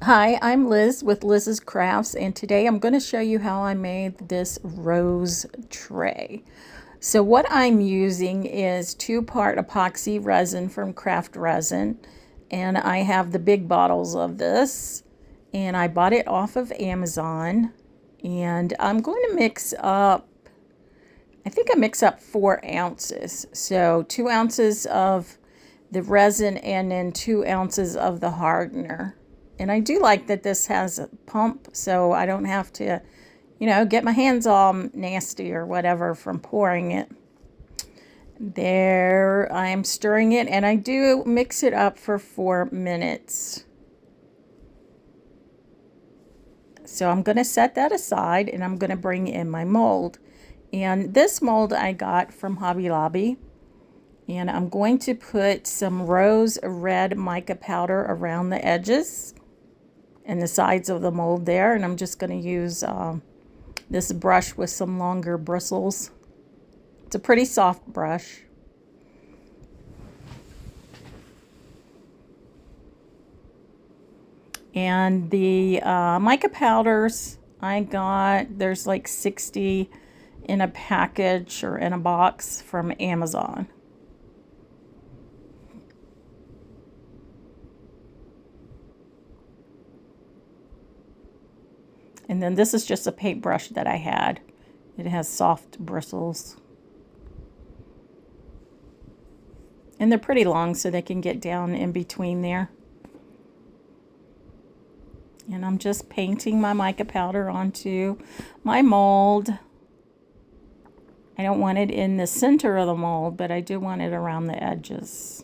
Hi, I'm Liz with Liz's Crafts, and today I'm going to show you how I made this rose tray. So what I'm using is 2-part epoxy resin from Craft Resin, and I have the big bottles of this, and I bought it off of Amazon, and I'm going to mix up, I think I mix up 4 ounces. So 2 ounces of the resin and then 2 ounces of the hardener. And I do like that this has a pump, so I don't have to, get my hands all nasty or whatever from pouring it. There, I'm stirring it, and I do mix it up for 4 minutes. So I'm going to set that aside, and I'm going to bring in my mold. And this mold I got from Hobby Lobby. And I'm going to put some rose red mica powder around the edges and the sides of the mold there. And I'm just going to use this brush with some longer bristles. It's a pretty soft brush. And the mica powders I got, there's like 60 in a package or in a box from Amazon. And then this is just a paintbrush that I had. It has soft bristles. And they're pretty long, so they can get down in between there. And I'm just painting my mica powder onto my mold. I don't want it in the center of the mold, but I do want it around the edges.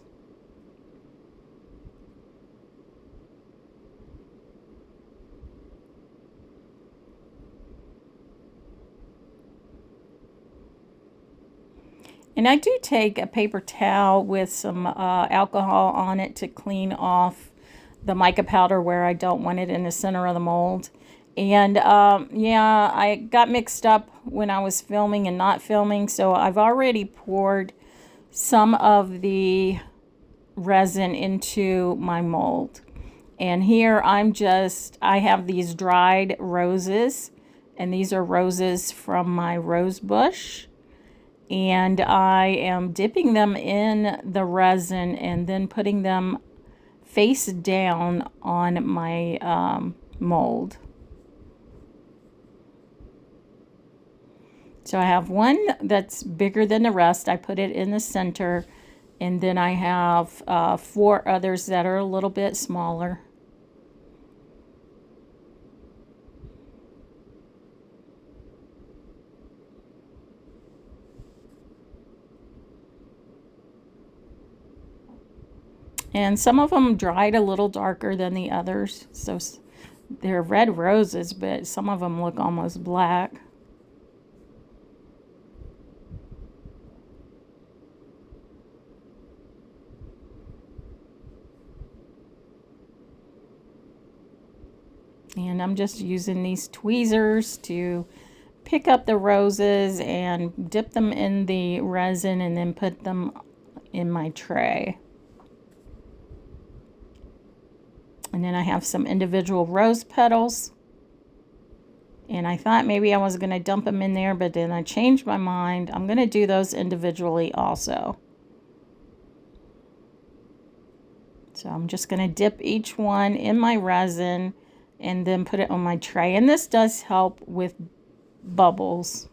And I do take a paper towel with some alcohol on it to clean off the mica powder where I don't want it in the center of the mold. And yeah, I got mixed up when I was filming and not filming, so I've already poured some of the resin into my mold. And here I have these dried roses, and these are roses from my rose bush. And I am dipping them in the resin and then putting them face down on my mold. So I have one that's bigger than the rest. I put it in the center, and then I have 4 others that are a little bit smaller. And some of them dried a little darker than the others. So they're red roses, but some of them look almost black. And I'm just using these tweezers to pick up the roses and dip them in the resin and then put them in my tray. And then I have some individual rose petals. And I thought maybe I was going to dump them in there, but then I changed my mind. I'm going to do those individually also. So I'm just going to dip each one in my resin and then put it on my tray. And this does help with bubbles.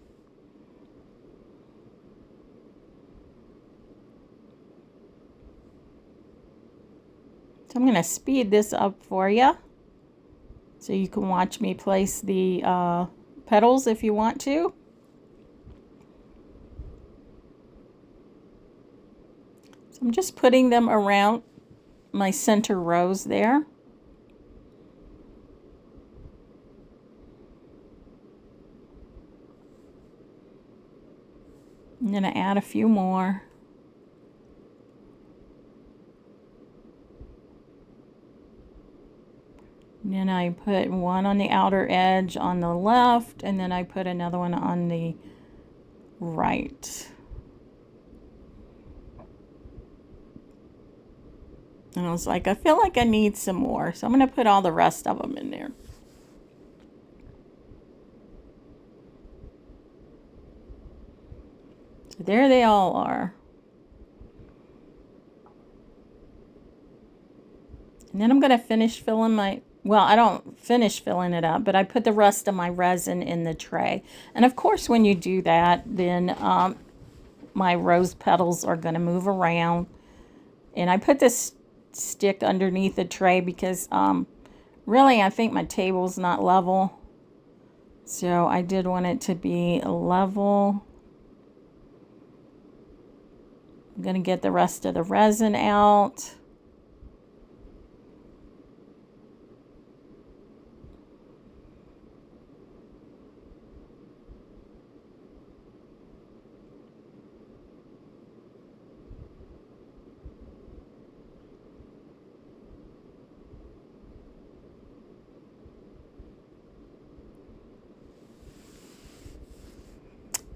So I'm going to speed this up for you so you can watch me place the petals if you want to. So I'm just putting them around my center rose there. I'm going to add a few more. And then I put one on the outer edge on the left, and then I put another one on the right. And I was like, I feel like I need some more. So I'm going to put all the rest of them in there. So there they all are. And then I'm going to finish filling my, well, I don't finish filling it up, but I put the rest of my resin in the tray. And of course, when you do that, then my rose petals are going to move around. And I put this stick underneath the tray because really I think my table's not level. So I did want it to be level. I'm going to get the rest of the resin out.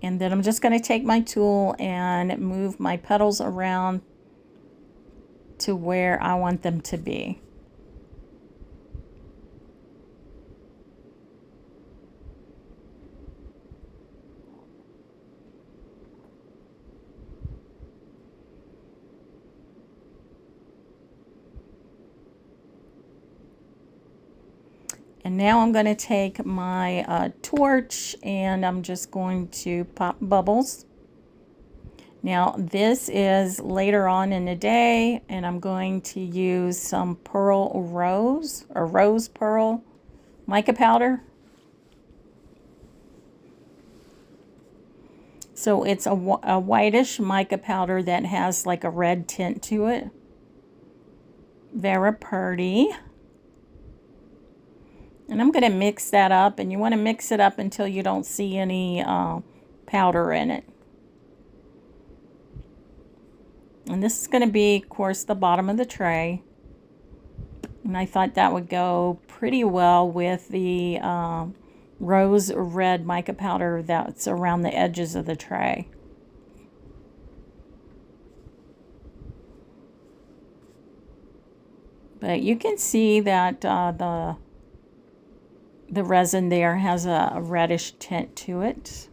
And then I'm just going to take my tool and move my petals around to where I want them to be. And now I'm going to take my torch and I'm just going to pop bubbles. Now this is later on in the day and I'm going to use some pearl rose or rose pearl mica powder. So it's a whitish mica powder that has like a red tint to it. Very pretty. And I'm going to mix that up, and you want to mix it up until you don't see any powder in it. And this is going to be, of course, the bottom of the tray. And I thought that would go pretty well with the rose red mica powder that's around the edges of the tray. But you can see that the resin there has a reddish tint to it.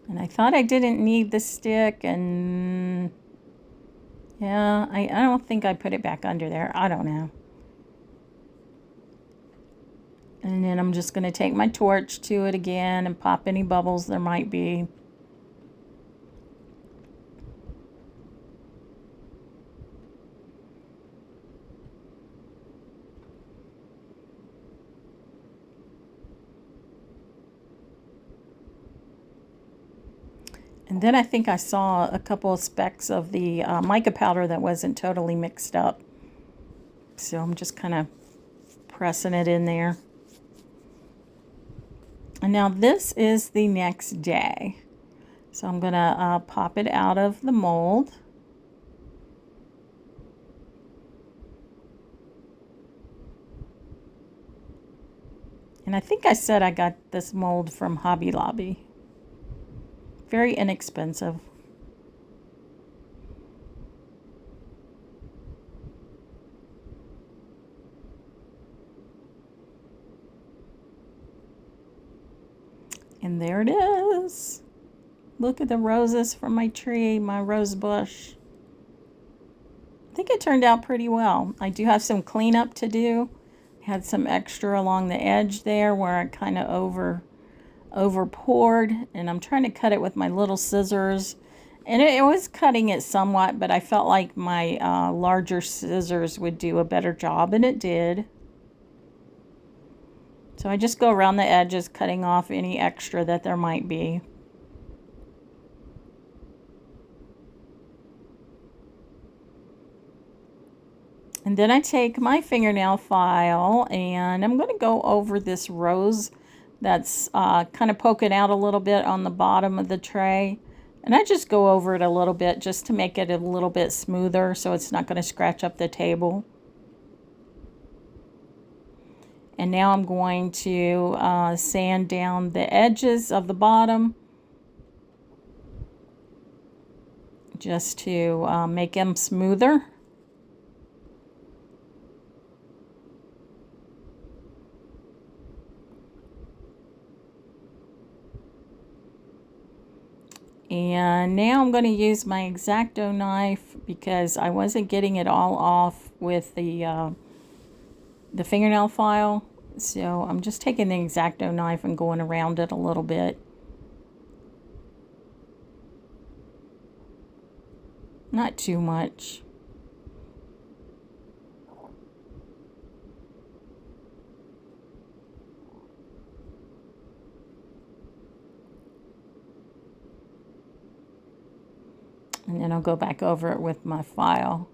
And I thought I didn't need the stick, and yeah, I don't think I put it back under there. I don't know. And then I'm just going to take my torch to it again and pop any bubbles there might be. And then I think I saw a couple of specks of the mica powder that wasn't totally mixed up. So I'm just kind of pressing it in there. And now this is the next day. So I'm going to pop it out of the mold. And I think I said I got this mold from Hobby Lobby. Very inexpensive. And there it is. Look at the roses from my tree, my rose bush. I think it turned out pretty well. I do have some cleanup to do. Had some extra along the edge there where I kind of over poured, and I'm trying to cut it with my little scissors. And it was cutting it somewhat, but I felt like my larger scissors would do a better job, and it did. So I just go around the edges, cutting off any extra that there might be. And then I take my fingernail file and I'm going to go over this rose that's kind of poking out a little bit on the bottom of the tray. And I just go over it a little bit just to make it a little bit smoother so it's not going to scratch up the table. And now I'm going to sand down the edges of the bottom just to make them smoother. And now I'm going to use my X-Acto knife because I wasn't getting it all off with the fingernail file. So I'm just taking the X-Acto knife and going around it a little bit. Not too much. And then I'll go back over it with my file.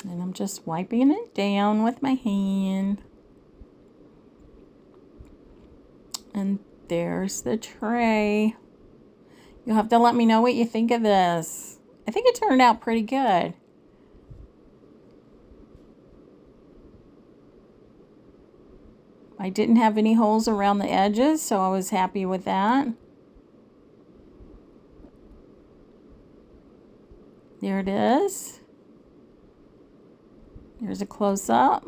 And I'm just wiping it down with my hand. And there's the tray. You'll have to let me know what you think of this. I think it turned out pretty good. I didn't have any holes around the edges, so I was happy with that. There it is. There's a close-up.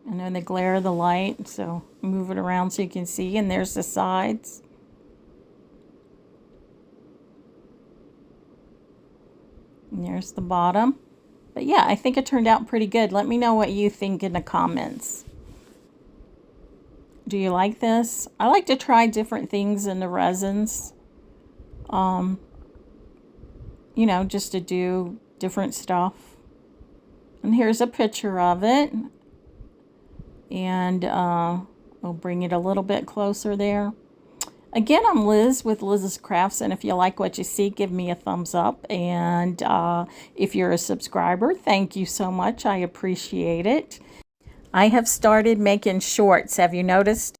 And then the glare of the light, so move it around so you can see. And there's the sides. And there's the bottom. But yeah, I think it turned out pretty good. Let me know what you think in the comments. Do you like this? I like to try different things in the resins. You know, just to do different stuff. And here's a picture of it. And we'll bring it a little bit closer there. Again, I'm Liz with Liz's Crafts, and if you like what you see, give me a thumbs up. And if you're a subscriber, thank you so much. I appreciate it. I have started making shorts. Have you noticed?